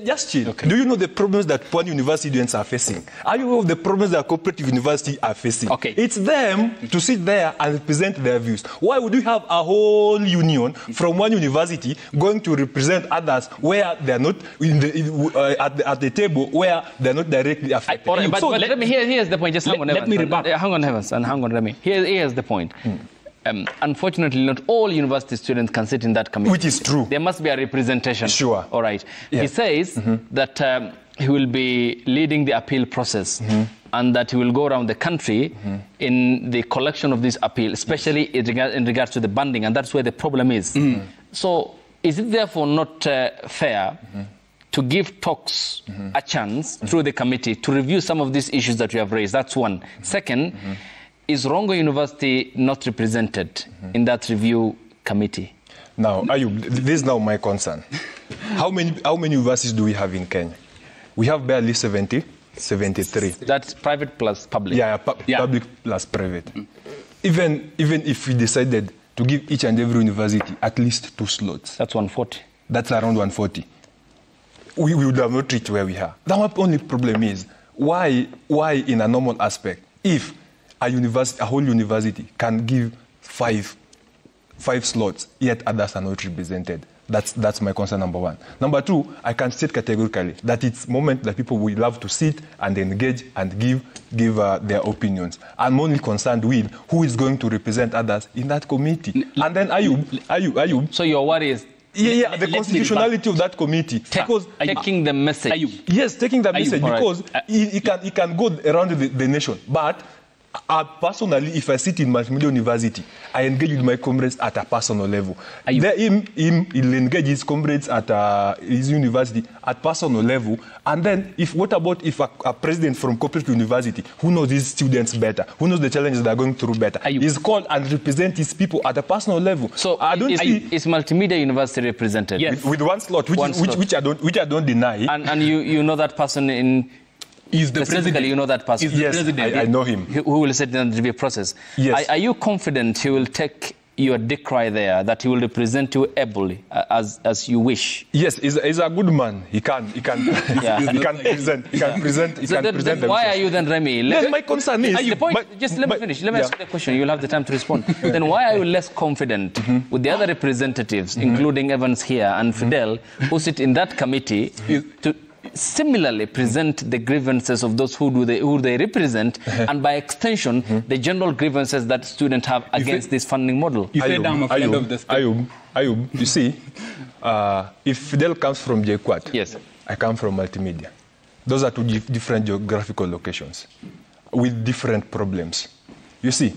just chill. Okay. Do you know the problems that Pwan University students are facing? Are you aware of the problems that cooperative universities are facing? Okay. It's them to sit there and present their views. Why would you have a whole union from one university going to represent others where they're not at the table, where they're not directly affected? But let me, here's the point. Just hang on, let me rebut. Hang on, Evans, and hang on, Remy. Here's the point. unfortunately, not all university students can sit in that committee. Which is true. There must be a representation. Sure. All right. Yeah. He says that he will be leading the appeal process and that he will go around the country in the collection of this appeal, especially in regards to the banding, and that's where the problem is. So is it therefore not fair to give talks a chance through the committee to review some of these issues that you have raised? That's one. Second, is Rongo University not represented in that review committee? Now, Ayub, this is now my concern. How many universities do we have in Kenya? We have barely 73. That's private plus public. Yeah, public plus private. Even if we decided to give each and every university at least 2 slots. That's 140. That's around 140. We would have not reached where we are. The only problem is, why in a normal aspect, if a whole university can give 5 slots, yet others are not represented? That's my concern, number one. Number two, I can state categorically that it's a moment that people will love to sit and engage and give their opinions. I'm only concerned with who is going to represent others in that committee. And then Ayub. So your worry is the constitutionality of that committee. Because taking the message. Yes, taking the message, right. because it can go around the nation. But personally, if I sit in Multimedia University, I engage with my comrades at a personal level. He'll engage his comrades at his university at personal level. And then, what about if a president from corporate university, who knows his students better, who knows the challenges they're going through better, is called and represent his people at a personal level? So is Multimedia University represented? Yes. With 1 slot, which I don't deny. And you know that person in... Is the president? You know that person? Yes, I know him. Who will sit in the review process? Yes. Are you confident he will take your decry there, that he will represent you ably as you wish? Yes, he's a good man. He can present. Why are you then, Remy? My concern is... Let me finish. Let me ask you the question. You'll have the time to respond. Then why are you less confident with the other representatives, including Evans here and Fidel, who sit in that committee to similarly present the grievances of those who they represent, and by extension, the general grievances that students have against this funding model? You said I'm a friend of the state. Ayub, you see, if Fidel comes from JKUAT, yes, I come from Multimedia. Those are 2 different geographical locations with different problems. You see,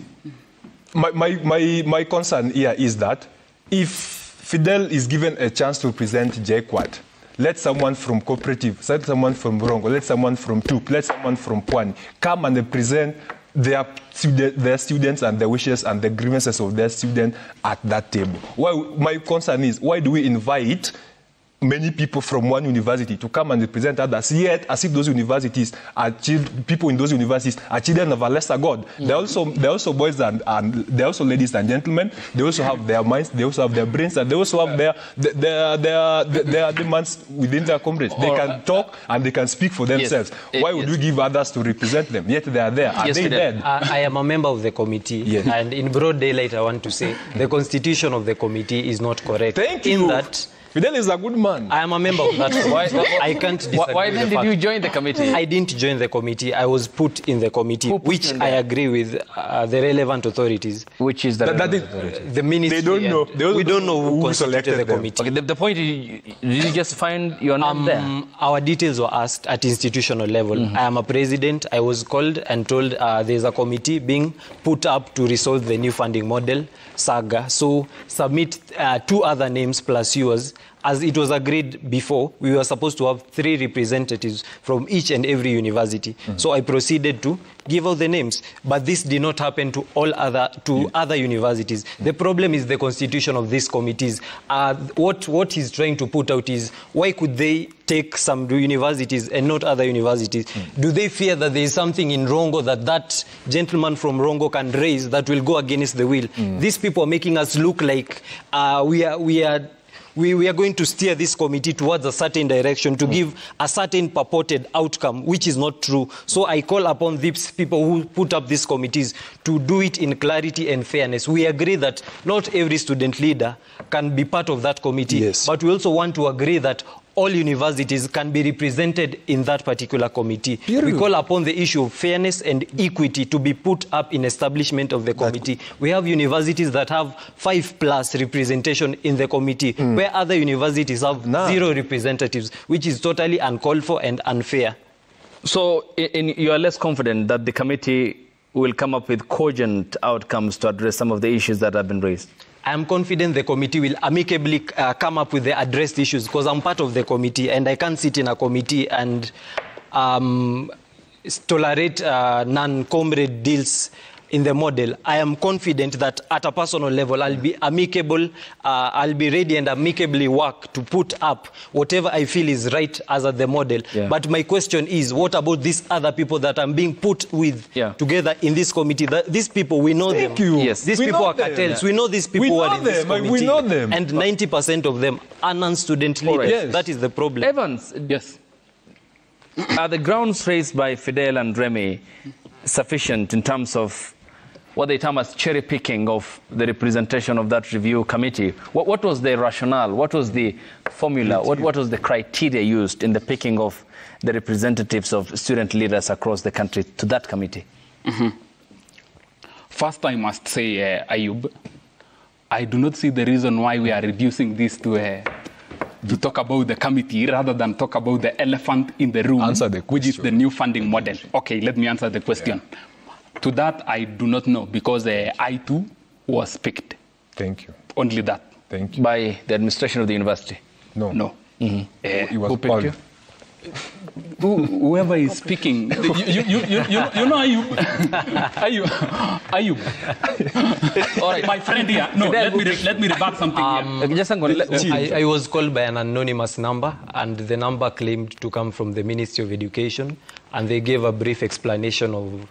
my concern here is that if Fidel is given a chance to present JKUAT, let someone from cooperative, let someone from Rongo, let someone from TUP, let someone from Pwani come and present their students and their wishes and the grievances of their students at that table. My concern is, why do we invite many people from one university to come and represent others, yet as if those universities are people in those universities are children of a lesser God? They're also boys and they're also ladies and gentlemen. They also have their minds, they also have their brains, and they also have their demands within their comrades. They can talk and they can speak for themselves. Yes. Why would we give others to represent them? Yet they are there. Are they dead? I am a member of the committee, and in broad daylight I want to say the constitution of the committee is not correct. Thank you. In that Fidel is a good man. I am a member of that. I can't disagree. Why then did you join the committee? I didn't join the committee. I was put in the committee, which I agree with the relevant authorities. Which is the the ministry. They don't know. We don't know who constituted the committee. Okay, the point is, did you just find your name there? Our details were asked at institutional level. I am a president. I was called and told there's a committee being put up to resolve the new funding model saga. So submit 2 other names plus yours. As it was agreed before, we were supposed to have 3 representatives from each and every university. So I proceeded to give out the names. But this did not happen to other universities. The problem is the constitution of these committees. What he's trying to put out is, why could they take some universities and not other universities? Do they fear that there is something in Rongo that gentleman from Rongo can raise that will go against the will? These people are making us look like we are going to steer this committee towards a certain direction to give a certain purported outcome, which is not true. So I call upon these people who put up these committees to do it in clarity and fairness. We agree that not every student leader can be part of that committee, but we also want to agree that all universities can be represented in that particular committee. Period. We call upon the issue of fairness and equity to be put up in establishment of the committee. We have universities that have 5+ representation in the committee, where other universities have 0 representatives, which is totally uncalled for and unfair. So you are less confident that the committee will come up with cogent outcomes to address some of the issues that have been raised? I am confident the committee will amicably come up with the addressed issues, because I'm part of the committee and I can't sit in a committee and tolerate non-comrade deals in the model. I am confident that at a personal level, I'll be amicable, I'll be ready and amicably work to put up whatever I feel is right as at the model. Yeah. But my question is, what about these other people that I'm being put with together in this committee? These people, we know them. Yes. These people are cartels. We know these people who are in this committee. We know them. And 90% of them are non-student leaders. Yes. That is the problem. Evans, Yes. are the grounds raised by Fidel and Remy sufficient in terms of what they term as cherry picking of the representation of that review committee? What was the rationale? What was the formula? What was the criteria used in the picking of the representatives of student leaders across the country to that committee? First, I must say, Ayub, I do not see the reason why we are reducing this to talk about the committee rather than talk about the elephant in the room, Answer the which is question. the new funding model. Okay, let me answer the question. To that, I do not know, because I too was picked. Thank you. Only that. Thank you. By the administration of the university? No. No. It was Who picked Paul. you? Whoever is speaking, you know, Ayub. All right, my friend here. No, let me rebut something here. Just hang on. I was called by an anonymous number, and the number claimed to come from the Ministry of Education, and they gave a brief explanation of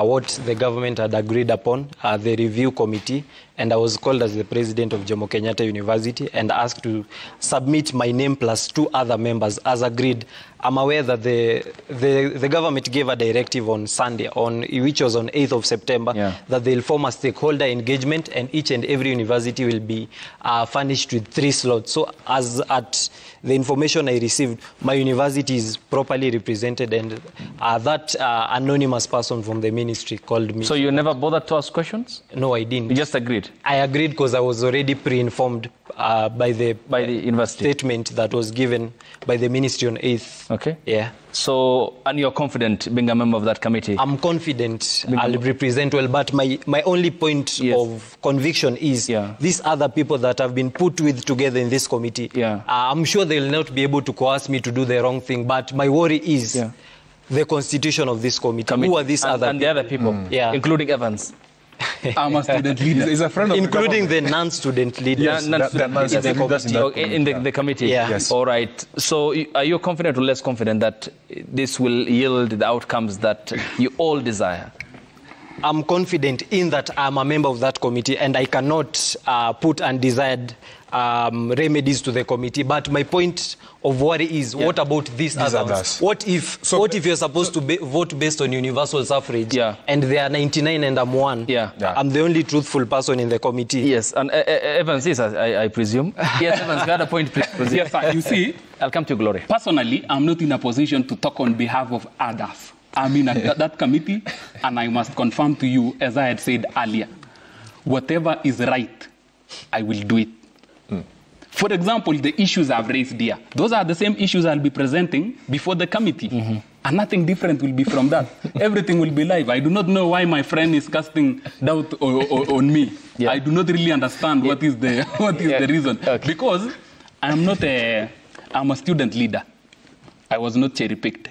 what the government had agreed upon, the review committee, and I was called as the president of Jomo Kenyatta University and asked to submit my name plus 2 other members as agreed. I'm aware that the government gave a directive on Sunday, which was on 8th of September, that they'll form a stakeholder engagement, and each and every university will be furnished with 3 slots. So as at the information I received, my university is properly represented, and that anonymous person from the ministry called me. So you never bothered to ask questions? No, I didn't. You just agreed? I agreed because I was already pre-informed by the university statement that was given by the ministry on 8th. Okay. Yeah. So, and you're confident being a member of that committee? I'm confident I'll represent well, but my only point of conviction is these other people that have been put with together in this committee. I'm sure they'll not be able to coerce me to do the wrong thing, but my worry is the constitution of this committee. Who are these other people? The other people, including Evans. I'm a student leader. He's a friend of including the non-student leaders. In the committee. Yes. All right. So are you confident or less confident that this will yield the outcomes that you all desire? I'm confident in that I'm a member of that committee and I cannot put undesired remedies to the committee. But my point of worry is, what about these others? What if you're supposed to vote based on universal suffrage and there are 99 and I'm 1? I'm the only truthful person in the committee. Yes, and Evans is, I presume. Yes, Evans, you had a point, please. Yes, sir. You see, I'll come to Glory. Personally, I'm not in a position to talk on behalf of others. I'm in that committee, and I must confirm to you, as I had said earlier, whatever is right, I will do it. For example, the issues I've raised here, those are the same issues I'll be presenting before the committee. And nothing different will be from that. Everything will be live. I do not know why my friend is casting doubt on me. I do not really understand what is the reason. Okay. Because I'm a student leader. I was not cherry-picked.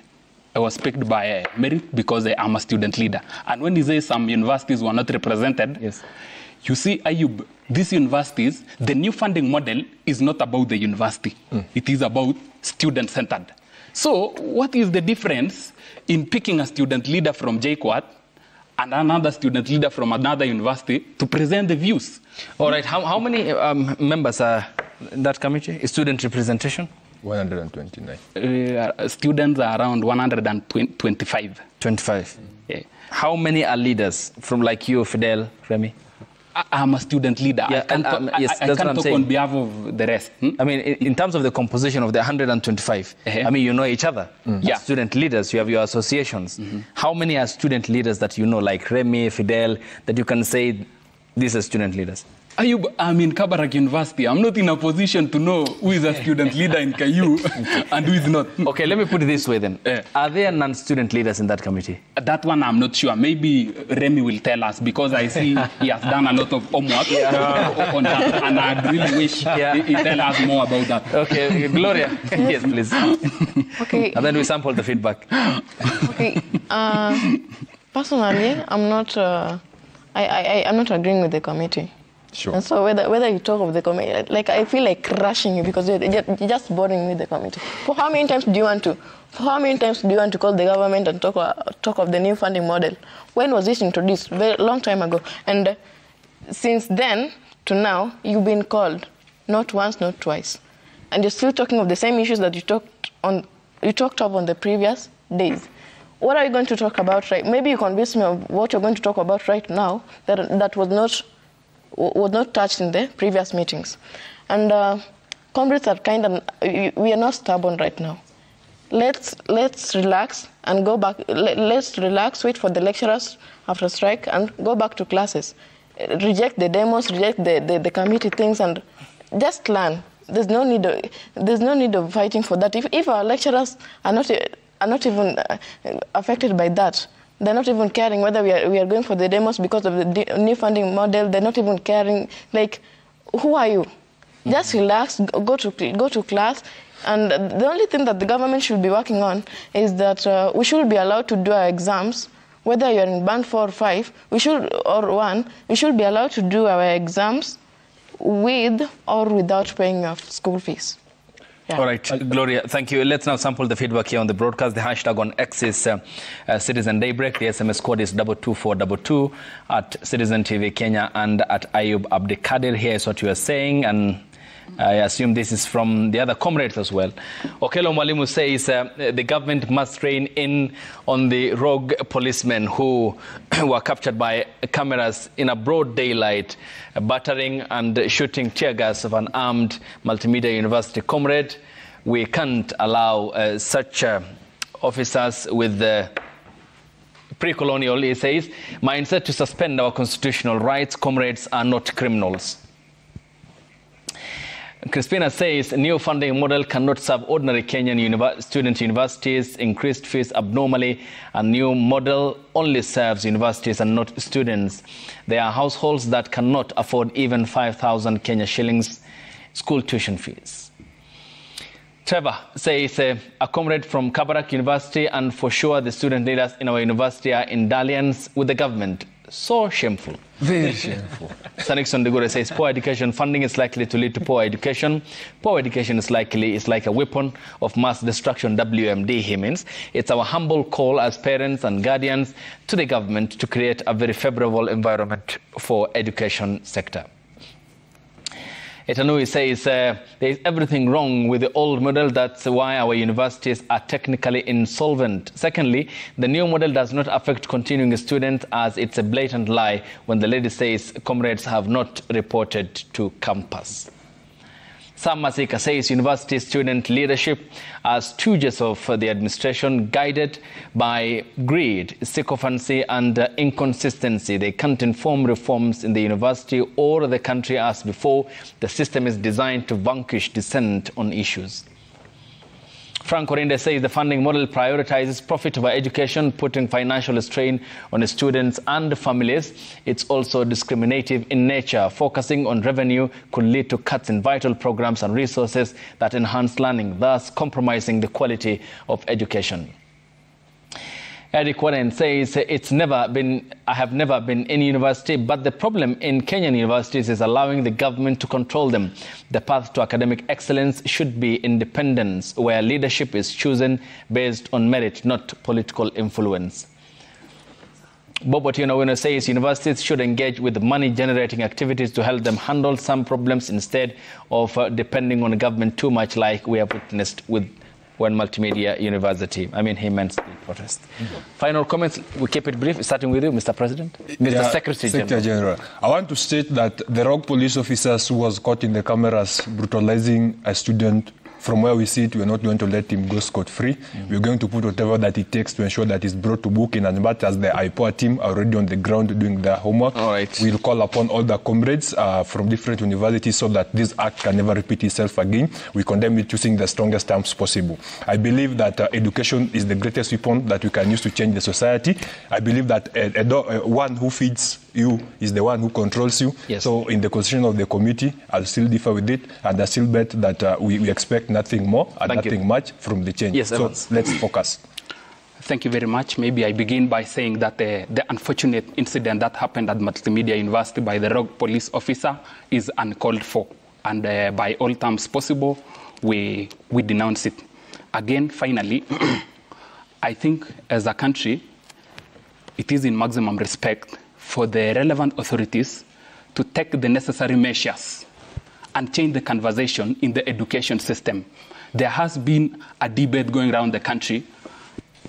I was picked by merit because I'm a student leader. And when you say some universities were not represented, you see, Ayub, these universities, the new funding model is not about the university. It is about student-centered. So what is the difference in picking a student leader from JKUAT and another student leader from another university to present the views? All right. How many members are in that committee? Student representation? 129. Students are around 125. 25. Yeah. How many are leaders from like you, Fidel, Remy? I'm a student leader. Yeah, yes, I that's can't what I'm talk saying. on behalf of the rest. I mean, in terms of the composition of the 125, I mean, you know each other. Yeah. Student leaders, you have your associations. How many are student leaders that you know, like Remy, Fidel, that you can say these are student leaders? Ayub, I'm in Kabarak University. I'm not in a position to know who is a student leader in KU and who is not. Okay, let me put it this way then. Are there non-student leaders in that committee? That one I'm not sure. Maybe Remy will tell us because I see he has done a lot of homework on that, and I really wish he tell us more about that. Okay, Gloria. Yes, please. Okay. And then we sample the feedback. Okay. Personally, I'm not. I'm not agreeing with the committee. Sure. And so whether you talk of the committee, like I feel like crushing you because you're just boring me the committee. For how many times do you want to? For how many times do you want to call the government and talk of the new funding model? When was this introduced? Very long time ago. And since then to now, you've been called not once, not twice, and you're still talking of the same issues that you talked of on the previous days. What are you going to talk about right? Maybe you convince me of what you're going to talk about right now that was not touched in the previous meetings. And comrades are we are not stubborn right now. Let's relax and go back. Let's relax, wait for the lecturers after strike and go back to classes. Reject the demos, reject the committee things and just learn. There's no need of fighting for that. If our lecturers are not even affected by that, they're not even caring whether we are going for the demos because of the new funding model. They're not even caring. Like, who are you? Just relax, go to class. And the only thing that the government should be working on is that we should be allowed to do our exams, whether you're in band 4 or 5, or 1, we should be allowed to do our exams with or without paying your school fees. Yeah. All right, Gloria, thank you. Let's now sample the feedback here on the broadcast. The hashtag on X is Citizen Daybreak. The SMS code is 22422 at Citizen TV Kenya and at Ayub Abdikadir. Here is what you are saying, and I assume this is from the other comrades as well. Okelo Mwalimu says the government must rein in on the rogue policemen who were captured by cameras in a broad daylight, battering and shooting tear gas of an armed multimedia university comrade. We can't allow such officers with the pre-colonial, he says, mindset to suspend our constitutional rights. Comrades are not criminals. Crispina says new funding model cannot serve ordinary Kenyan student universities, increased fees abnormally, and new model only serves universities and not students. There are households that cannot afford even 5,000 Kenya shillings school tuition fees. Trevor says a comrade from Kabarak University, and for sure the student leaders in our university are in dalliance with the government. So shameful. Very shameful. Sanixon Degore says poor education funding is likely to lead to poor education. Poor education is like a weapon of mass destruction, WMD, he means. It's our humble call as parents and guardians to the government to create a very favorable environment for education sector. Etanui says there is everything wrong with the old model. That's why our universities are technically insolvent. Secondly, the new model does not affect continuing students, as it's a blatant lie when the lady says comrades have not reported to campus. Sam Masika says university student leadership are stooges of the administration, guided by greed, sycophancy and inconsistency. They can't inform reforms in the university or the country as before. The system is designed to vanquish dissent on issues. Frank Orinde says the funding model prioritizes profit over education, putting financial strain on students and families. It's also discriminative in nature. Focusing on revenue could lead to cuts in vital programs and resources that enhance learning, thus compromising the quality of education. Eric Warren says I have never been in university, but the problem in Kenyan universities is allowing the government to control them. The path to academic excellence should be independence, where leadership is chosen based on merit, not political influence. Bob Otieno says universities should engage with money-generating activities to help them handle some problems instead of depending on the government too much, like we have witnessed with when Multimedia University, he meant the protest. Final comments, we keep it brief, starting with you, Mr. President. Mr. Secretary General. I want to state that the rogue police officers who was caught in the cameras brutalizing a student, from where we sit, we're not going to let him go scot-free. We're going to put whatever that it takes to ensure that he's brought to book in as much as the IPOA team are already on the ground doing their homework. All right. We'll call upon all the comrades from different universities so that this act can never repeat itself again. We condemn it using the strongest terms possible. I believe that education is the greatest weapon that we can use to change the society. I believe that one who feeds you is the one who controls you. Yes. So in the constitution of the committee, I'll still differ with it, and I still bet that we expect nothing more and nothing much from the change. Yes, so let's focus. Thank you very much. Maybe I begin by saying that the unfortunate incident that happened at Multimedia University by the rogue police officer is uncalled for. And by all terms possible, we denounce it. Again, finally, I think as a country, it is in maximum respect for the relevant authorities to take the necessary measures and change the conversation in the education system. There has been a debate going around the country,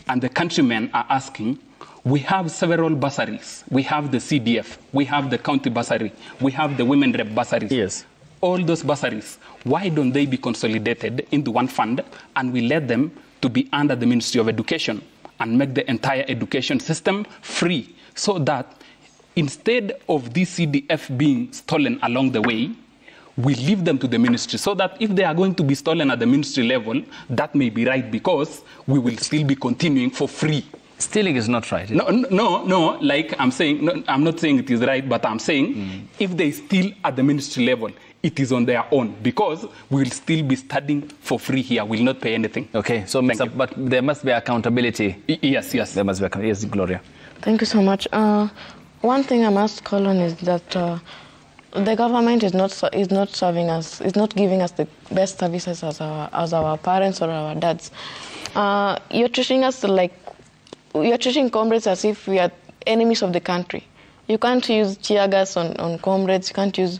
and the countrymen are asking, we have several bursaries. We have the CDF, we have the county bursary, we have the women rep bursaries. Yes. All those bursaries, why don't they be consolidated into one fund and we let them to be under the Ministry of Education and make the entire education system free, so that instead of this CDF being stolen along the way, we leave them to the ministry, so that if they are going to be stolen at the ministry level, that may be right, because we will still be continuing for free. Stealing is not right. No, like I'm saying, no, I'm not saying it is right, but I'm saying if they steal at the ministry level, it is on their own, because we will still be studying for free here. We will not pay anything. Okay, so but there must be accountability. Yes. There must be accountability. Yes, Gloria. Thank you so much. One thing I must call on is that the government is not serving us, is not giving us the best services as our parents or our dads. You're treating us like, you're treating comrades as if we are enemies of the country. You can't use tear gas on comrades. You can't use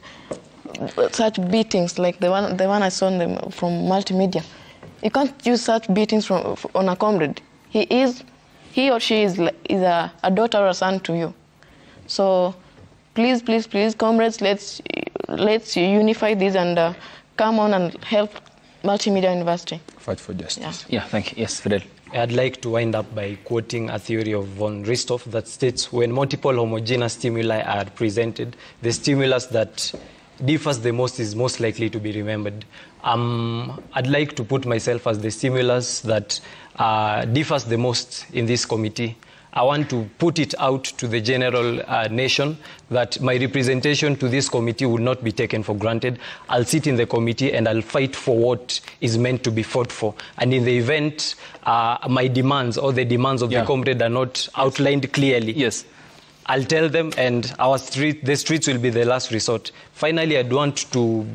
such beatings like the one I saw from Multimedia. You can't use such beatings on a comrade. He or she is a daughter or a son to you. So please, comrades, let's unify this and come on and help Multimedia University. Fight for justice. Yeah, thank you. Yes, Fidel. I'd like to wind up by quoting a theory of von Richthofen that states, when multiple homogeneous stimuli are presented, the stimulus that differs the most is most likely to be remembered. I'd like to put myself as the stimulus that differs the most in this committee. I want to put it out to the general nation that my representation to this committee will not be taken for granted. I'll sit in the committee and I'll fight for what is meant to be fought for. And in the event my demands or the demands of the comrade are not outlined clearly, yes, I'll tell them, and the streets will be the last resort. Finally, I'd want to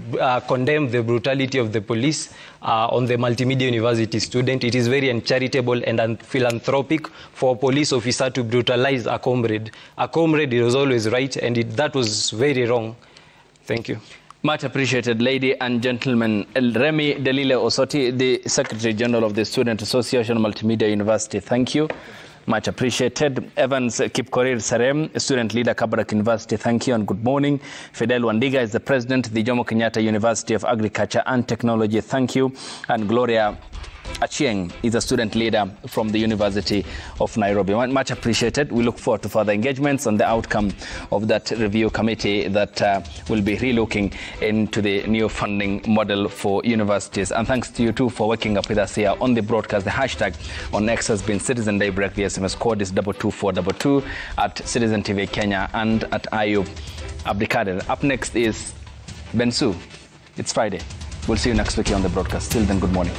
condemn the brutality of the police on the Multimedia University student. It is very uncharitable and philanthropic for a police officer to brutalize a comrade. A comrade is always right, and that was very wrong. Thank you. Much appreciated, ladies and gentlemen. Remy Delile Osoti, the Secretary General of the Student Association, Multimedia University. Thank you. Much appreciated. Evans Kipkorir Sarem, student leader, Kabarak University. Thank you and good morning. Fidel Wandiga is the president, the Jomo Kenyatta University of Agriculture and Technology. Thank you. And Gloria Achieng is a student leader from the University of Nairobi. Much appreciated. We look forward to further engagements on the outcome of that review committee that will be relooking into the new funding model for universities. And thanks to you too for waking up with us here on the broadcast. The hashtag on X has been Citizen Daybreak. The SMS code is 22422 at Citizen TV Kenya and at Ayub Abdikader. Up next is Bensu. It's Friday. We'll see you next week here on the broadcast. Till then, good morning.